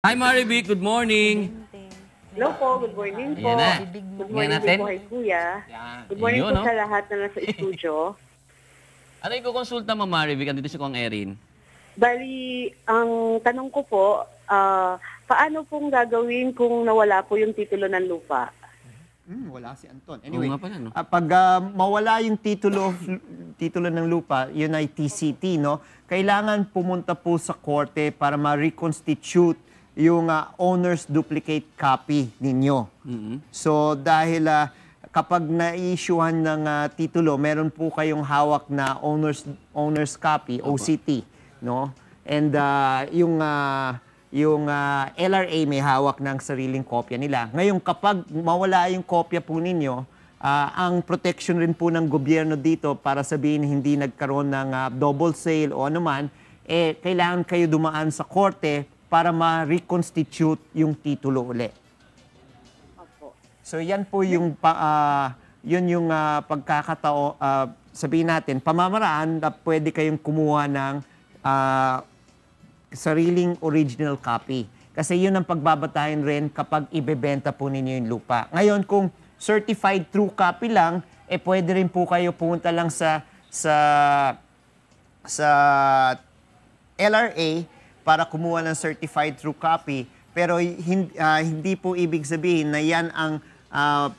Hi, Marivic. Good morning. Hello po, good morning po. Ayan na. Good Ayan morning natin. din po kay Kuya. Yan. Good morning Yun, po no? sa lahat na nasa studio. Ano yung kukonsulta mo, Marivic? Andito si Kong Erin. Bali, ang tanong ko po, paano pong gagawin kung nawala po yung titulo ng lupa? Wala si Anton. Oo Anyway, nga pala, no? pag mawala yung titulo ng lupa, yun ay TCT, no? Kailangan pumunta po sa korte para ma-reconstitute yung owner's duplicate copy ninyo. So dahil kapag na-issuehan ng titulo, meron po kayong hawak na owner's copy, OCT, no? And yung LRA may hawak ng sariling kopya nila. Ngayon, kapag mawala yung kopya po ninyo, ang protection rin po ng gobyerno dito para sabihin hindi nagkaroon ng double sale o anuman, kailangan kayo dumaan sa korte para ma-reconstitute yung titulo uli. Opo. So yan po yung pagkakatao, sabihin natin, pamamaraan na pwede kayong kumuha ng sariling original copy. Kasi yun ang pagbabatayan rin kapag ibebenta po ninyo yung lupa. Ngayon, kung certified true copy lang, pwede rin po kayo pumunta lang sa LRA para kumuha ng certified true copy. Pero hindi po ibig sabihin na yan ang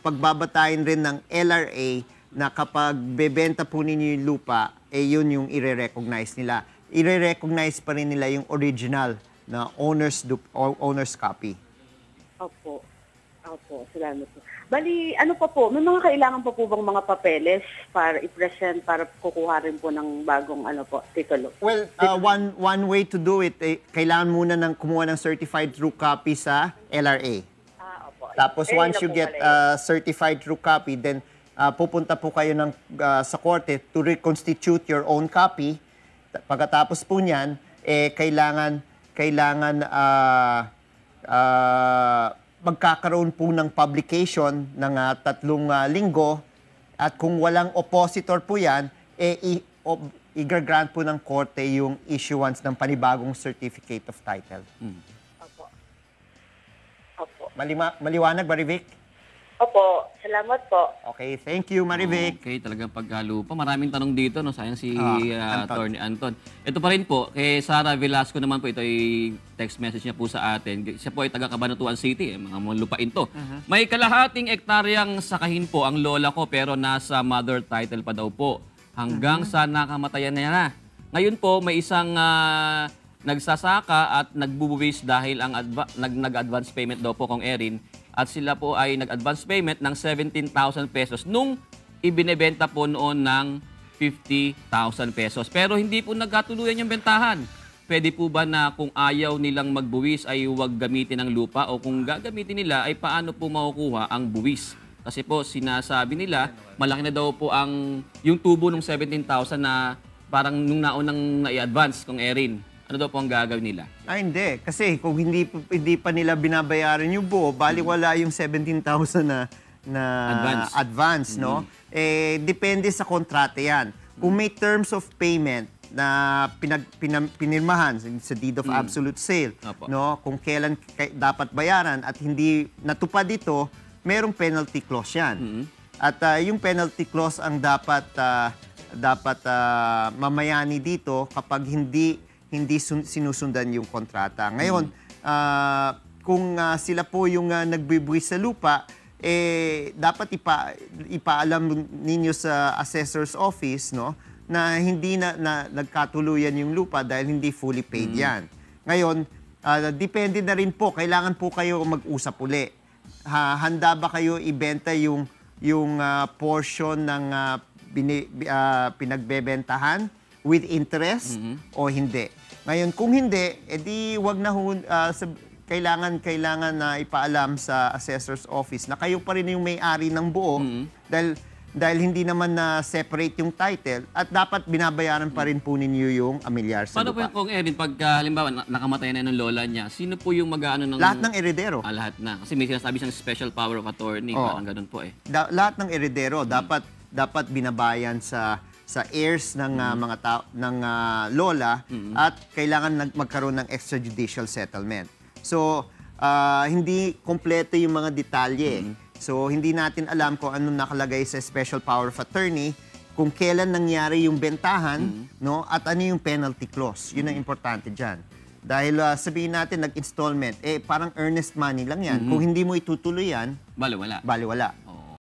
pagbabatayan rin ng LRA na kapag bebenta po ninyo yung lupa, yun yung i-recognize nila. I-recognize pa rin nila yung original na owner's copy. Opo. Opo, salamat po. Bali, ano pa po, may mga kailangan pa po bang mga papeles para i-present, para kukuha rin po ng bagong titulo? Well, one way to do it, kailangan muna kumuha ng certified true copy sa LRA. Opo. Tapos once you get certified true copy, then pupunta po kayo sa korte to reconstitute your own copy. Pagkatapos po niyan, kailangan magkakaroon po ng publication ng 3 linggo, at kung walang oppositor po yan, i-grant po ng korte yung issuance ng panibagong certificate of title. Opo. Opo. Maliwanag, Marivic? Opo, salamat po. Okay, thank you, Marivic. Okay, talagang pagkalupa. Maraming tanong dito, no? Sayang si Anton. Attorney Anton. Ito pa rin po, kay Sara Velasco naman po, ito ay text message niya po sa atin. Siya po ay taga Cabanatuan City, mga lupain to. May kalahating ektaryang sakahin po ang lola ko, pero nasa mother title pa daw po. Hanggang sa nakamatayan niya na. Ngayon po, may isang nagsasaka at nagbubuwis dahil ang nag-advance payment daw po kong Erin. At sila po ay nag-advance payment ng 17,000 pesos nung ibinebenta po noon ng 50,000 pesos. Pero hindi po nagkatuluyan yung bentahan. Pwede po ba na kung ayaw nilang magbuwis ay huwag gamitin ang lupa, o kung gagamitin nila ay paano po makukuha ang buwis? Kasi po sinasabi nila malaki na daw po yung tubo ng 17,000 na parang nung naunang nai-advance kong Erin. Ano daw po ang gagawin nila? Hindi. Kasi kung hindi pa nila binabayaran yung buo, bali wala yung 17,000 na advance, no? Depende sa kontrata yan. Kung may terms of payment na pinirmahan sa deed of absolute sale, no? Kung kailan dapat bayaran at hindi natupad ito, merong penalty clause yan. At yung penalty clause ang dapat mamayani dito kapag hindi sinusundan yung kontrata. Ngayon, kung sila po yung nagbibuwis sa lupa, dapat ipaalam ninyo sa assessor's office, no, na hindi na nagkatuluyan yung lupa dahil hindi fully paid yan. Ngayon, depende na rin po, kailangan po kayo mag-usap uli. Handa ba kayo ibenta yung portion ng pinagbebentahan with interest o hindi? Ngayon, kung hindi, edi wag na kailangan na ipaalam sa assessor's office na kayo pa rin yung may-ari ng buo, dahil hindi naman na separate yung title, at dapat binabayaran pa rin po ninyo yung amilyar sa Paano po lupa. yung kung Erin, pag halimbawa nakamatay na yung lola niya, sino po yung mag-ano ng... Lahat ng eredero. Lahat na. Kasi may sinasabi siyang special power of attorney, parang ganun po eh. Lahat ng eredero dapat binabayan sa heirs ng mga lola, at kailangan magkaroon ng extrajudicial settlement. So, hindi kompleto yung mga detalye. So, hindi natin alam kung anong nakalagay sa special power of attorney, kung kailan nangyari yung bentahan, no, at ano yung penalty clause. Yun ang importante dyan. Dahil sabihin natin, nag-installment, parang earnest money lang yan. Kung hindi mo itutuloy yan, Bale, wala. baliwala.